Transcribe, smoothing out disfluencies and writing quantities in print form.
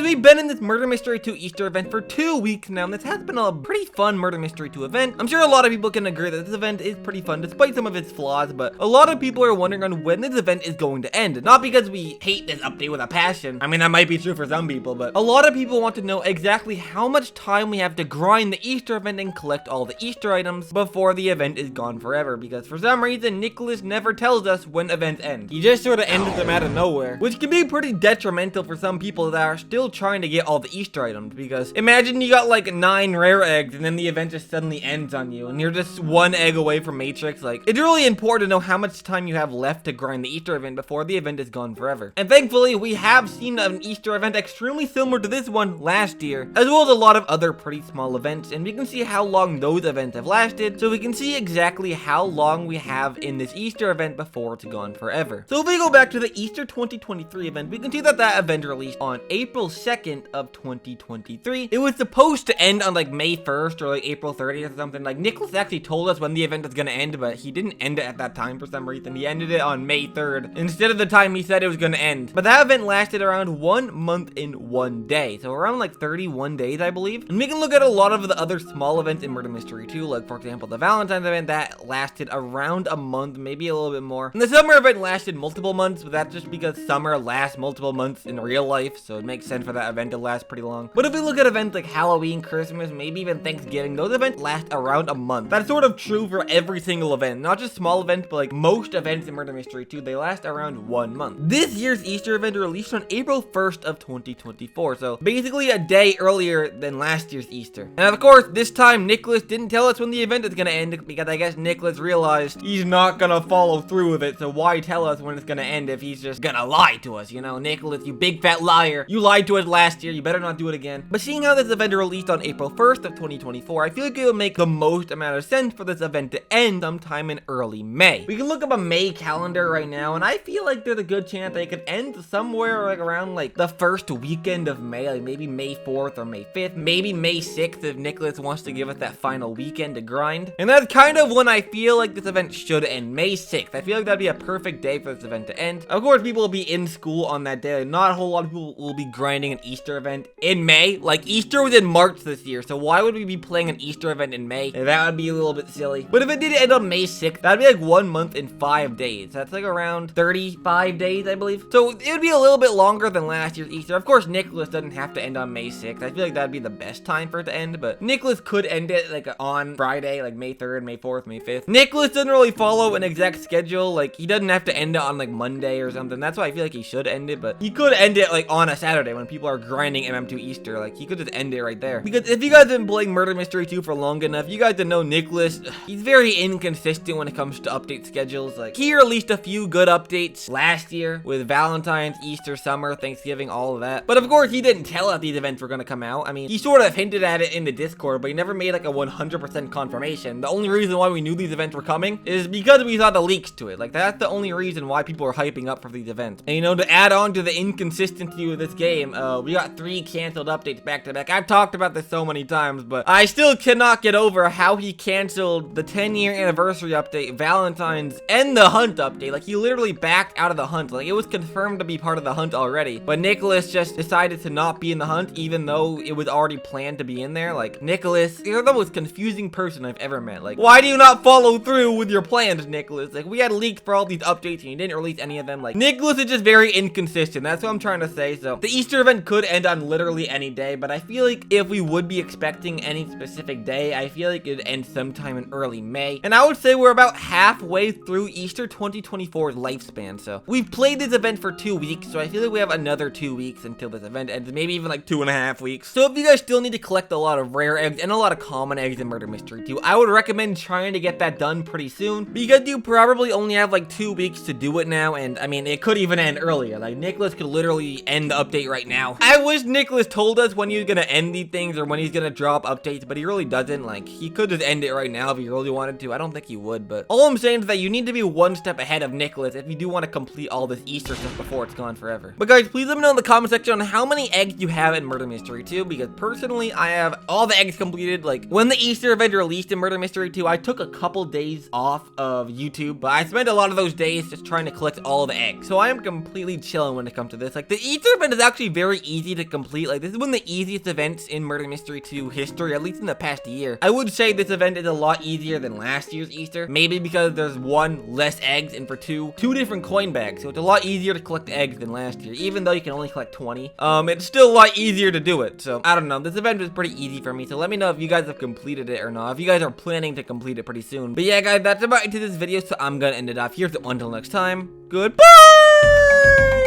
guys, we've been in this Murder Mystery 2 Easter event for 2 weeks now, and this has been a pretty fun Murder Mystery 2 event. I'm sure a lot of people can agree that this event is pretty fun despite some of its flaws, but a lot of people are wondering on when this event is going to end. Not because we hate this update with a passion. I mean, that might be true for some people, but a lot of people want to know exactly how much time we have to grind the Easter event and collect all the Easter items before the event is gone forever, because for some reason, Nicholas never tells us when events end. He just sort of ends them out of nowhere, which can be pretty detrimental for some people that are still trying to get all the Easter items, because imagine you got like 9 rare eggs and then the event just suddenly ends on you and you're just 1 egg away from Matrix. Like, it's really important to know how much time you have left to grind the Easter event before the event is gone forever. And thankfully, we have seen an Easter event extremely similar to this one last year, as well as a lot of other pretty small events, and we can see how long those events have lasted, so we can see exactly how long we have in this Easter event before it's gone forever. So if we go back to the Easter 2023 event, we can see that event released on April 2nd of 2023. It was supposed to end on like May 1st or like April 30th or something. Like, Nicholas actually told us when the event was gonna end, but he didn't end it at that time for some reason. He ended it on May 3rd instead of the time he said it was gonna end. But that event lasted around 1 month and 1 day, so around like 31 days, I believe. And we can look at a lot of the other small events in Murder Mystery 2, like for example the Valentine's event that lasted around a month, maybe a little bit more. And the summer event lasted multiple months, but that's just because summer lasts multiple months in real life, so it makes sense for that event to last pretty long. But if we look at events like Halloween, Christmas, maybe even Thanksgiving, those events last around a month. That's sort of true for every single event, not just small events, but like most events in Murder Mystery 2, they last around 1 month. This year's Easter event released on April 1st of 2024, so basically a day earlier than last year's Easter. And of course, this time Nicholas didn't tell us when the event is gonna end, because I guess Nicholas realized he's not gonna follow through with it, so why tell us when it's gonna end if he's just gonna lie to us, you know? Nicholas, you big fat liar. You lied to us last year, you better not do it again. But seeing how this event released on April 1st of 2024, I feel like it would make the most amount of sense for this event to end sometime in early May. We can look up a May calendar right now, and I feel like there's a good chance they could end somewhere like around like the first weekend of May, like maybe May 4th or May 5th, maybe May 6th if Nicholas wants to give us that final weekend to grind. And that's kind of when I feel like this event should end, May 6th. I feel like that'd be a perfect day for this event to end. Of course, people will be in school on that day. Like, not a whole lot of people will be grinding an Easter event in May. Like, Easter was in March this year, so why would we be playing an Easter event in May? That would be a little bit silly. But if it did end on May 6th, that'd be like 1 month and 5 days. That's like around 35 days, I believe. So it would be a little bit longer than last year's Easter. Of course, Nicholas doesn't have to end on May 6th. I feel like that'd be the best time for it to end, but Nicholas could end it like on Friday, like May 3rd, May 4th, May 5th. Nicholas doesn't really follow an exact schedule. Like, he doesn't have to end it on like Monday or something. That's why I feel like he should end it, but he could end it like on a Saturday when people are grinding MM2 Easter. Like, he could just end it right there. Because if you guys have been playing Murder Mystery 2 for long enough, you guys know Nicholas, he's very inconsistent when it comes to update schedules. Like, he released a few good updates last year with Valentine's, Easter, summer, Thanksgiving, all of that. But of course, he didn't tell us these events were gonna come out. I mean, he sort of hinted at it in the Discord, but he never made like a 100% confirmation. The only reason why we knew these events were coming is because we saw the leaks to it. Like, that's the only reason why people are hyping up for these events. And you know, to add on to the inconsistency of this game, we got 3 canceled updates back to back. I've talked about this so many times, but I still cannot get over how he canceled the 10-year anniversary update, Valentine's, and the hunt update. Like, he literally backed out of the hunt. Like, it was confirmed to be part of the hunt already, but Nicholas just decided to not be in the hunt, even though it was already planned to be in there. Like, Nicholas, you're the most confusing person I've ever met. Like, why do you not follow through with your plans, Nicholas? Like, we had leaks for all these updates and you didn't release any of them. Like, Nicholas is just very inconsistent. That's what I'm trying to say. So the Easter event could end on literally any day, but I feel like if we would be expecting any specific day, I feel like it'd end sometime in early May. And I would say we're about halfway through Easter 2024's lifespan. So we've played this event for 2 weeks, so I feel like we have another 2 weeks until this event ends, maybe even like 2.5 weeks. So if you guys still need to collect a lot of rare eggs and a lot of common eggs in Murder Mystery 2, I would recommend trying to get that done pretty soon, because you probably only have like 2 weeks to do it now. And I mean, it could even end earlier. Like, Nicholas could literally end the update right now. I wish Nicholas told us when he was gonna end these things or when he's gonna drop updates, but he really doesn't. Like, he could just end it right now if he really wanted to. I don't think he would, but all I'm saying is that you need to be 1 step ahead of Nicholas if you do want to complete all this Easter stuff before it's gone forever. But guys, please let me know in the comment section on how many eggs you have in Murder Mystery 2, because personally, I have all the eggs completed. Like, when the Easter event released in Murder Mystery 2, I took a couple days off of YouTube, but I spent a lot of those days just trying to collect all the eggs. So I am completely chilling when it comes to this. Like, the Easter event is actually very very easy to complete. Like, this is one of the easiest events in Murder Mystery 2 history, at least in the past year. I would say this event is a lot easier than last year's Easter, maybe because there's 1, less eggs, and for 2, 2 different coin bags, so it's a lot easier to collect eggs than last year, even though you can only collect 20. It's still a lot easier to do it, so I don't know. This event was pretty easy for me, so let me know if you guys have completed it or not, if you guys are planning to complete it pretty soon. But yeah, guys, that's about it to this video, so I'm gonna end it off here. So until next time, goodbye!